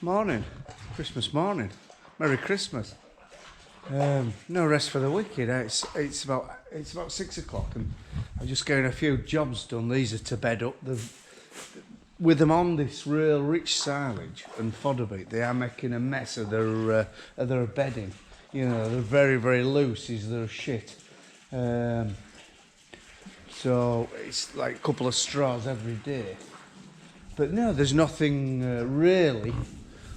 Morning, Christmas morning. Merry Christmas. No rest for the wicked. It's about 6 o'clock, and I'm just getting a few jobs done. These are to bed up. With them on this real rich silage and fodder beet, they are making a mess of their bedding. You know, they're very, very loose. Is their shit. So it's like a couple of straws every day. But no, there's nothing really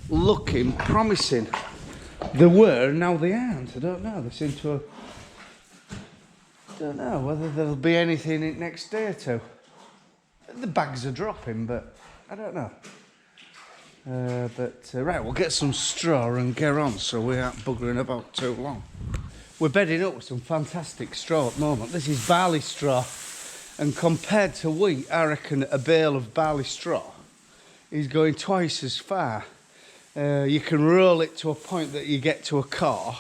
looking promising. There were, now they aren't. I don't know. They seem to have... don't know whether there'll be anything in the next day or two. The bags are dropping, but I don't know. Right, we'll get some straw and get on so we aren't buggering about too long. We're bedding up with some fantastic straw at the moment. This is barley straw, and compared to wheat, I reckon a bale of barley straw is going twice as far. You can roll it to a point that you get to a car,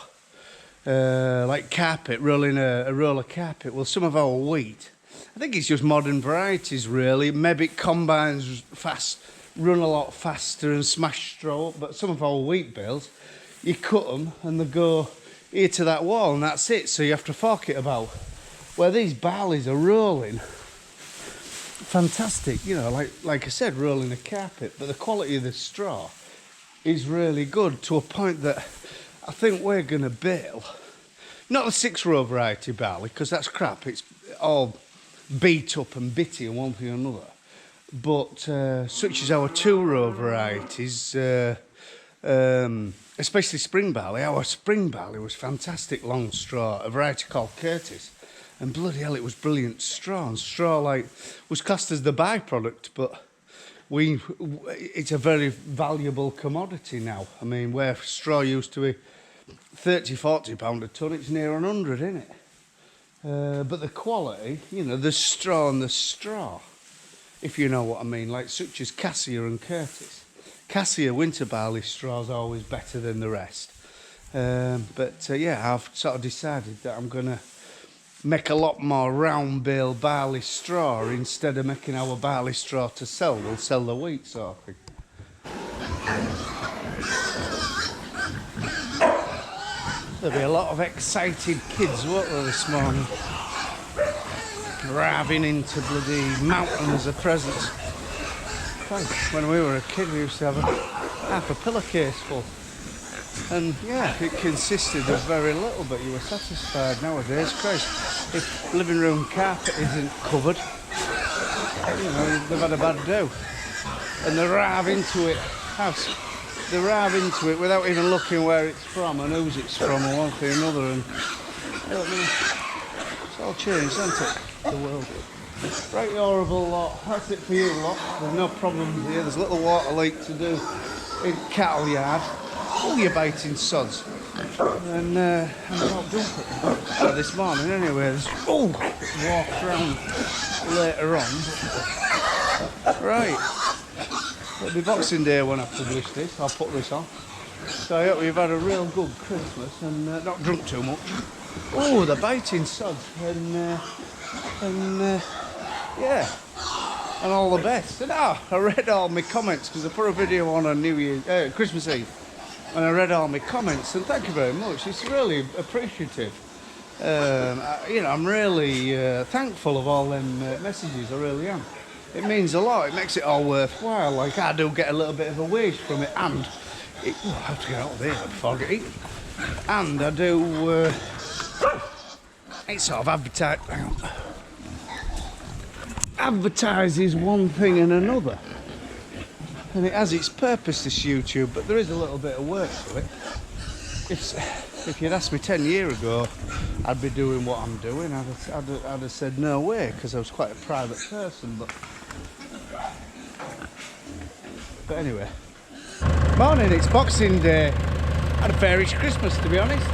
like carpet, rolling a roll of carpet. Well, some of our wheat, I think it's just modern varieties really. Maybe it combines fast, run a lot faster and smash straw up, but some of our wheat bales, you cut them and they go here to that wall and that's it, so you have to fork it about. Where these barleys are rolling, fantastic, you know, like I said, rolling a carpet, but the quality of the straw is really good to a point that I think we're going to bale, not the 6-row variety barley, because that's crap, it's all beat up and bitty and one thing or another, but such as our 2-row varieties, especially spring barley. Our spring barley was fantastic long straw, a variety called Curtis, and bloody hell it was brilliant straw, and straw like was classed as the byproduct, but it's a very valuable commodity now. I mean, where straw used to be 30-40 pound a tonne, it's near 100, isn't it? But the quality, you know, the straw and the straw, if you know what I mean, like such as Cassia and Curtis. Cassia winter barley straw is always better than the rest. Yeah, I've sort of decided that I'm going to make a lot more round bale barley straw instead of making our barley straw to sell. We'll sell the wheat sort of thing. There'll be a lot of excited kids, won't there, this morning? Driving into bloody mountains of presents. When we were a kid, we used to have half a pillowcase full. And yeah, it consisted of very little, but you were satisfied. Nowadays, Christ, if living room carpet isn't covered, you know, they've had a bad do. And they arrive into it, they arrive into it without even looking where it's from and whose it's from or one thing or another. And you know what I mean? It's all changed, hasn't it? The world. Right, you horrible lot. That's it for you lot. There's no problems here. There's a little water leak to do in cattle yard. Oh, you're biting sods. And I'm not dump it. This morning anyway. Walk around later on. Right. It'll be Boxing Day when I publish this. I'll put this on. So I hope you've had a real good Christmas and not drunk too much. Oh, the biting sods. Yeah, and all the best. And I read all my comments because I put a video on New Year's, Christmas Eve, and I read all my comments, and thank you very much. It's really appreciative. You know, I'm really thankful of all them messages. I really am. It means a lot. It makes it all worthwhile. Like I do get a little bit of a wage from it, and I have to get out of there before I get eaten. And I do. It sort of advertises one thing and another, and it has its purpose, this YouTube, but there is a little bit of work to it. If you'd asked me 10 years ago I'd be doing what I'm doing, I'd have said no way, because I was quite a private person, but anyway. Morning, it's Boxing Day. Had a fairish Christmas, to be honest.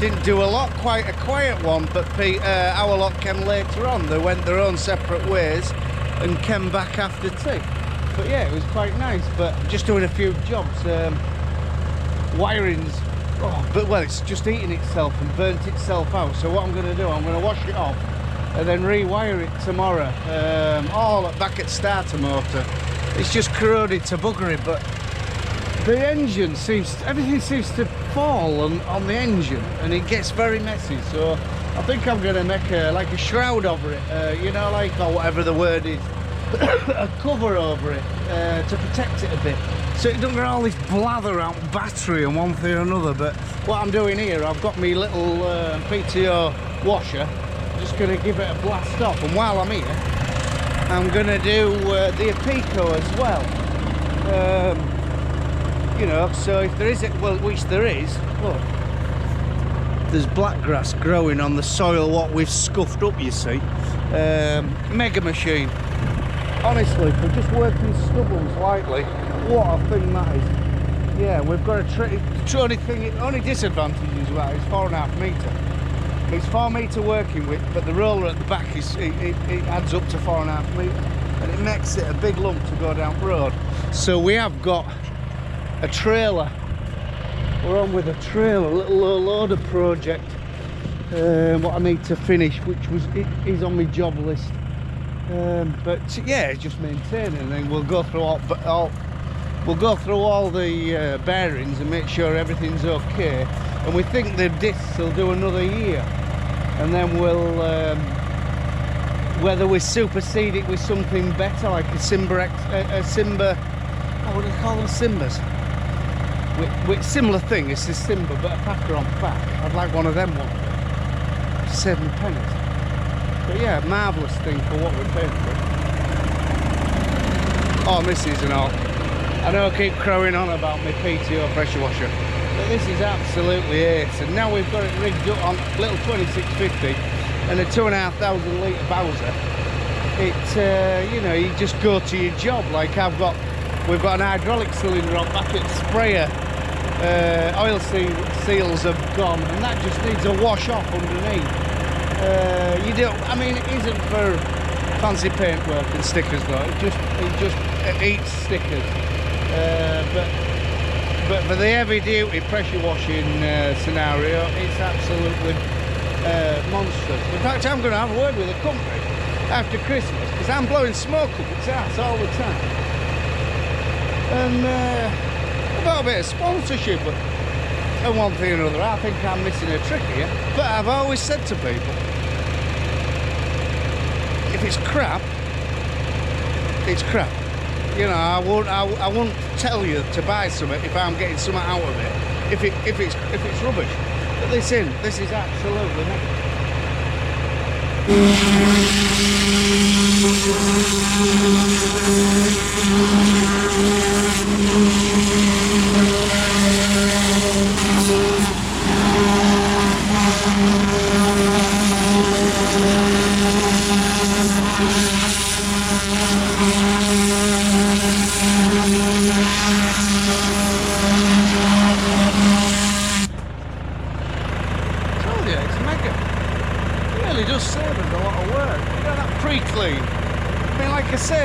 Didn't do a lot, quite a quiet one, but our lot came later on. They went their own separate ways and came back after tea. But yeah, it was quite nice, but just doing a few jobs. Wirings, well, it's just eaten itself and burnt itself out. So what I'm going to do, I'm going to wash it off and then rewire it tomorrow, all back at starter motor. it's just corroded to buggery. But the engine everything seems to fall on the engine, and it gets very messy. So I think I'm going to make like a shroud over it, you know, like, or whatever the word is, a cover over it to protect it a bit, so it doesn't get all this blather out battery and one thing or another. But what I'm doing here, I've got my little PTO washer, just going to give it a blast off, and while I'm here I'm going to do the Apico as well. You know, so if there is, well, which there is, look, there's black grass growing on the soil what we've scuffed up, you see. Mega machine. Honestly, for just working stubbles lightly, what a thing that is. Yeah, we've got the only disadvantage is that it's 4.5 metre. It's 4 metre working with, but the roller at the back it adds up to 4.5 metre, and it makes it a big lump to go down the road. So we have got a trailer. We're on with a trailer, a little low loader project. What I need to finish, which is on my job list. But yeah, it's just maintaining, and then we'll go through all the bearings and make sure everything's okay. And we think the discs will do another year, and then we'll whether we supersede it with something better, like a Simba, what do you call them, Simbas? With similar thing, it's a Simba but a packer on back. I'd like one of them one day. Save me pennies. But yeah, marvellous thing for what we're paying for. Oh, misses and all. I know I keep crowing on about my PTO pressure washer, but this is absolutely ace. And now we've got it rigged up on a little 2650 and a 2,500 litre Bowser. It, you know, you just go to your job. Like we've got an hydraulic cylinder on back at sprayer. Oil seals have gone, and that just needs a wash off underneath. You don't, I mean, it isn't for fancy paintwork and stickers though. It eats stickers. But for the heavy duty pressure washing scenario, it's absolutely monstrous. In fact, I'm going to have a word with the company after Christmas, because I'm blowing smoke up its ass all the time. And about a bit of sponsorship, and one thing or another. I think I'm missing a trick here. But I've always said to people, if it's crap, it's crap. You know, I won't tell you to buy something if I'm getting something out of it. If it's rubbish. But this is absolutely negative.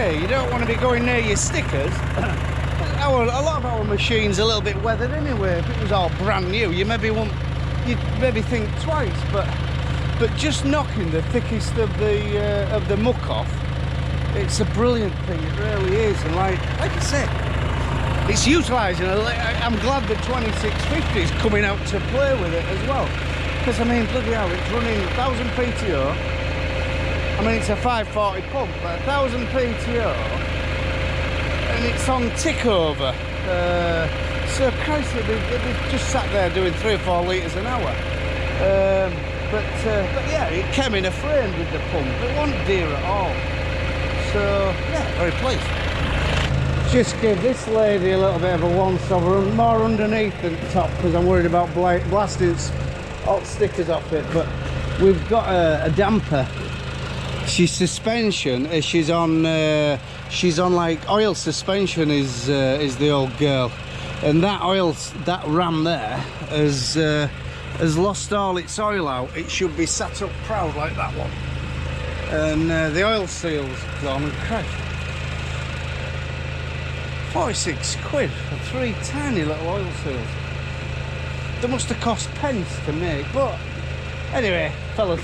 You don't want to be going near your stickers. A lot of our machines are a little bit weathered anyway. If it was all brand new, you'd maybe think twice. But just knocking the thickest of the muck off, it's a brilliant thing. It really is. And like I said, it's utilising. I'm glad the 2650 is coming out to play with it as well. Because I mean, bloody hell, it's running 1000 PTO. I mean, it's a 540 pump, but 1000 PTO, and it's on tick over. So Christ, they've just sat there doing 3 or 4 litres an hour. But yeah, it came in a frame with the pump. It wasn't dear at all. So yeah, very pleased. Just give this lady a little bit of a once over, more underneath than top, because I'm worried about blasting all stickers off it. But we've got a damper. She's suspension. She's on like oil suspension. Is the old girl, and that ram there has lost all its oil out. It should be sat up proud like that one, and the oil seal's gone and crashed. 46 quid for 3 tiny little oil seals. They must have cost pence to make, but anyway, fellas,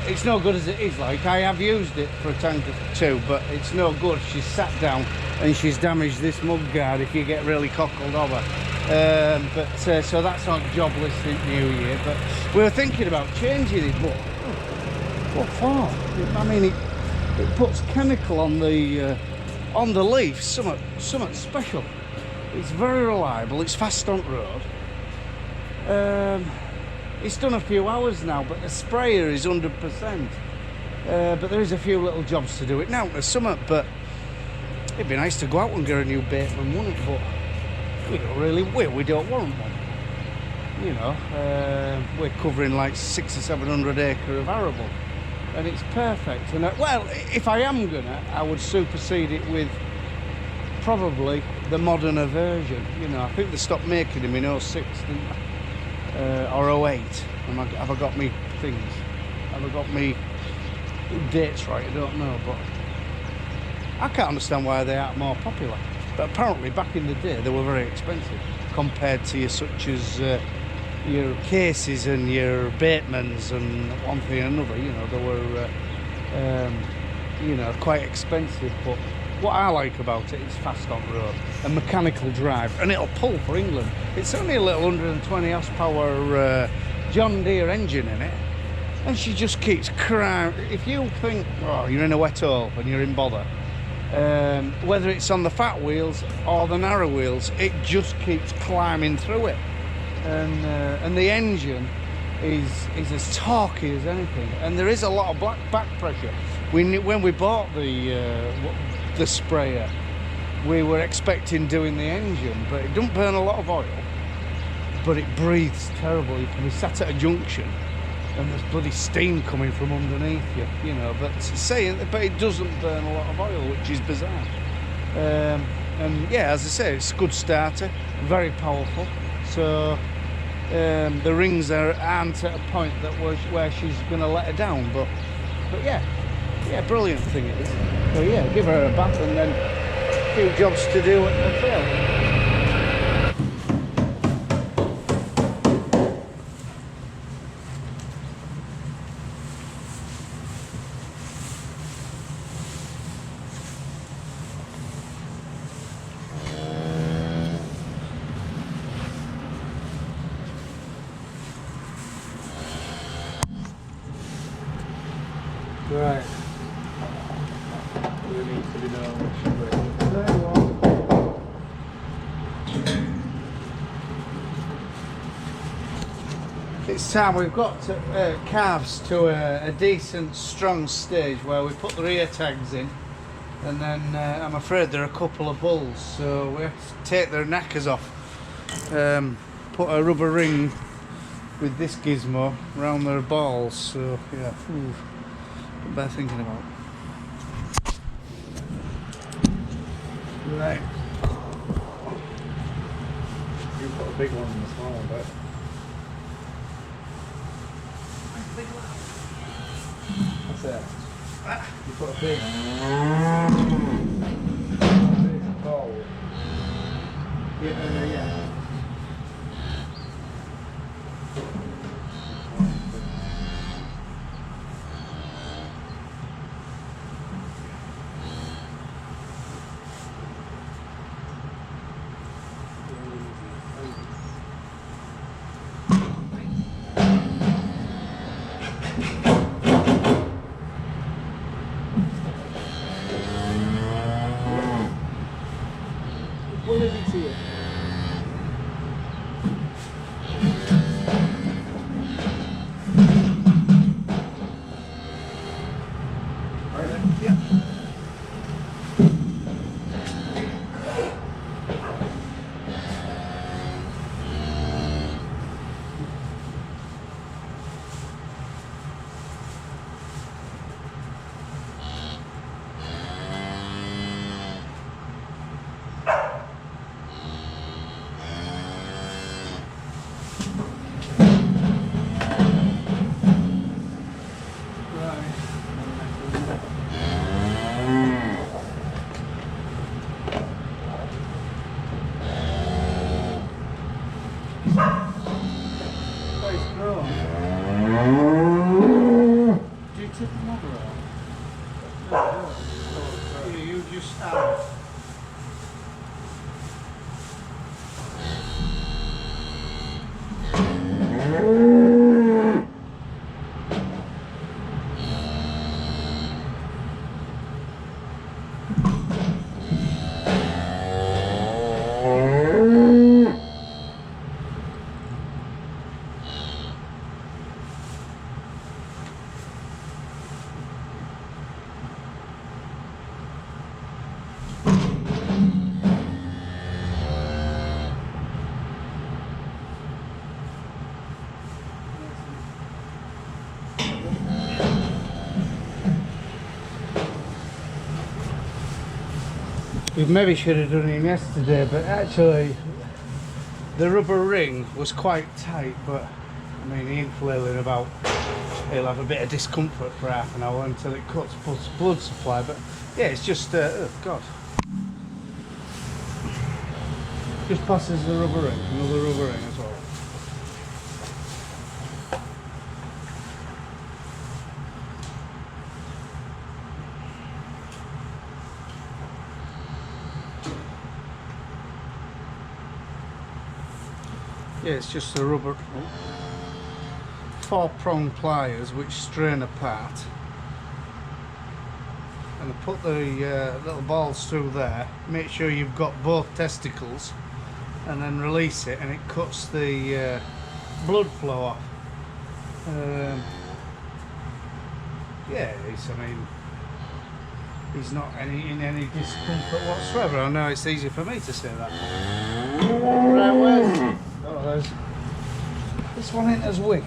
it's no good as it is. Like, I have used it for a tank or two, but it's no good. She's sat down and she's damaged this mud guard if you get really cockled over. So that's on job list in New Year. But we were thinking about changing it, but what for? I mean, it puts chemical on the leaf, something special. It's very reliable. It's fast on road. It's done a few hours now, but the sprayer is 100%. But there is a few little jobs to do it now. There's something, but it'd be nice to go out and get a new baitman, wouldn't it? But we don't want one. You know, we're covering like 600 or 700 acre of arable, and it's perfect. And well, if I am gonna, I would supersede it with probably the moderner version. You know, I think they stopped making them in 06, didn't they? Or 08. Have I got me things? Have I got me dates right? I don't know, but I can't understand why they aren't more popular. But apparently back in the day they were very expensive compared to your such as your cases and your baitmans and one thing and another. You know, they were you know, quite expensive. But what I like about it is fast on road and mechanical drive, and it'll pull for England. It's only a little 120 horsepower John Deere engine in it, and she just keeps crying. If you think, oh, you're in a wet hole and you're in bother, whether it's on the fat wheels or the narrow wheels, it just keeps climbing through it. And the engine is as torquey as anything, and there is a lot of back pressure. When we bought the sprayer, we were expecting doing the engine, but it doesn't burn a lot of oil, but it breathes terrible. You can be sat at a junction and there's bloody steam coming from underneath you, you know, but it doesn't burn a lot of oil, which is bizarre. And yeah, as I say, it's a good starter, very powerful. So the rings aren't at a point where she's going to let her down, but yeah, brilliant thing it is. So yeah, give her a bath and then a few jobs to do at the trail. Right. We need to be known. It's time. We've got calves to a decent, strong stage where we put the rear tags in, and then I'm afraid there are a couple of bulls, so we have to take their knackers off. Put a rubber ring with this gizmo around their balls. So yeah. Not bad thinking about. Right. You put a big one in the small one, but what's that? You put a big tall one. Yeah. What did you see it? Right there? Yeah. We maybe should have done him yesterday, but actually the rubber ring was quite tight, but I mean he ain't flailing about. He'll have a bit of discomfort for half an hour until it cuts blood supply, but yeah, it's just, oh God. Just passes the rubber ring, another rubber ring as well. Yeah, it's just the rubber, 4-prong pliers which strain apart, and I put the little balls through there. Make sure you've got both testicles, and then release it, and it cuts the blood flow off. Yeah, I mean, he's not in any discomfort whatsoever. I know it's easy for me to say that. Right, where's... Oh, there's... This one ain't as wick.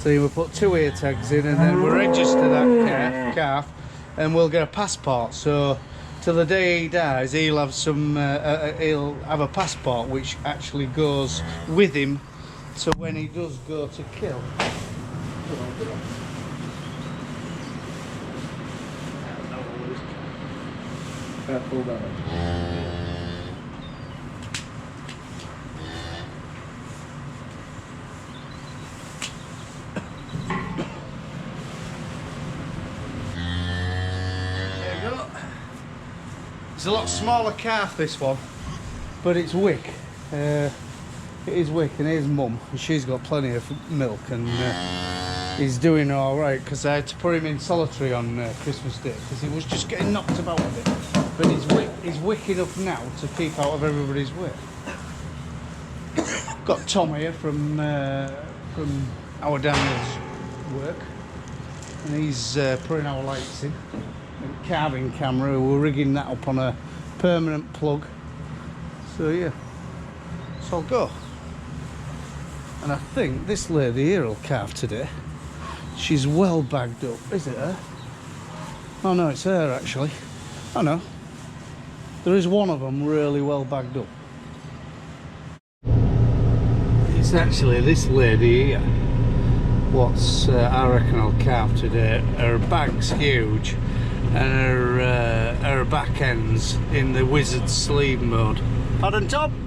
So we'll put 2 ear tags in, and then we'll register that calf, and we'll get a passport. So till the day he dies, he'll have some. He'll have a passport which actually goes with him. So when he does go to kill. Careful there. It's a lot smaller calf, this one, but it's wick. It is wick, and here's mum, and she's got plenty of milk, and he's doing all right, because I had to put him in solitary on Christmas Day because he was just getting knocked about a bit. But he's wick enough now to keep out of everybody's way. Got Tom here from our Daniel's work, and he's putting our lights in. And Calving camera, we're rigging that up on a permanent plug. So yeah, so I'll go. And I think this lady here will calve today. She's well bagged up. Is it her? Oh no, it's her actually. Oh no, there is one of them really well bagged up. It's actually this lady here. What's I reckon I'll calve today. Her bag's huge, and her back end's in the wizard sleeve mode. Pardon, Tom?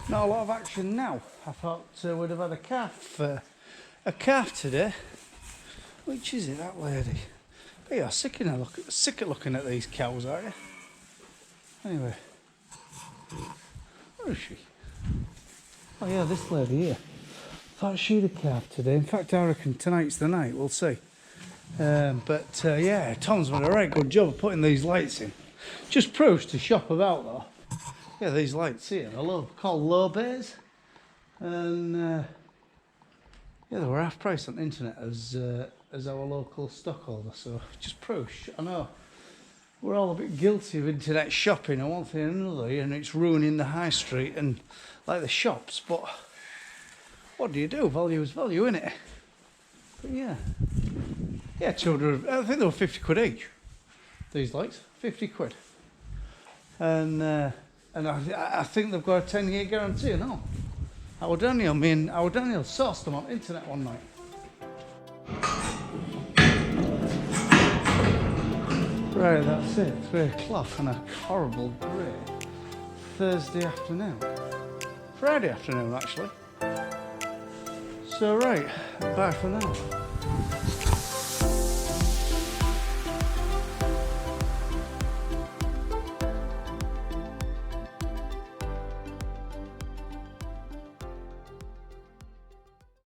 Not a lot of action now. I thought we'd have had a calf today. Which is it, that lady? But you're sick at looking at these cows, aren't you? Anyway, where is she? Oh yeah, this lady here. Thought she'd have calf today. In fact, I reckon tonight's the night. We'll see. Yeah, Tom's done a right good job of putting these lights in. Just proves to shop about though. Yeah, these lights here, they're called low bays. And yeah, they were half price on the internet as our local stockholder, so just proves. I know we're all a bit guilty of internet shopping and one thing and another, and it's ruining the high street and like the shops, but what do you do? Value is value, innit? But yeah, 200, I think they were 50 quid each, these lights, 50 quid. And I think they've got a 10-year guarantee, no? Our Daniel sourced them on the internet one night. Right, that's it. 3 o'clock on a horrible grey Thursday afternoon. Friday afternoon, actually. So, right, bye for now.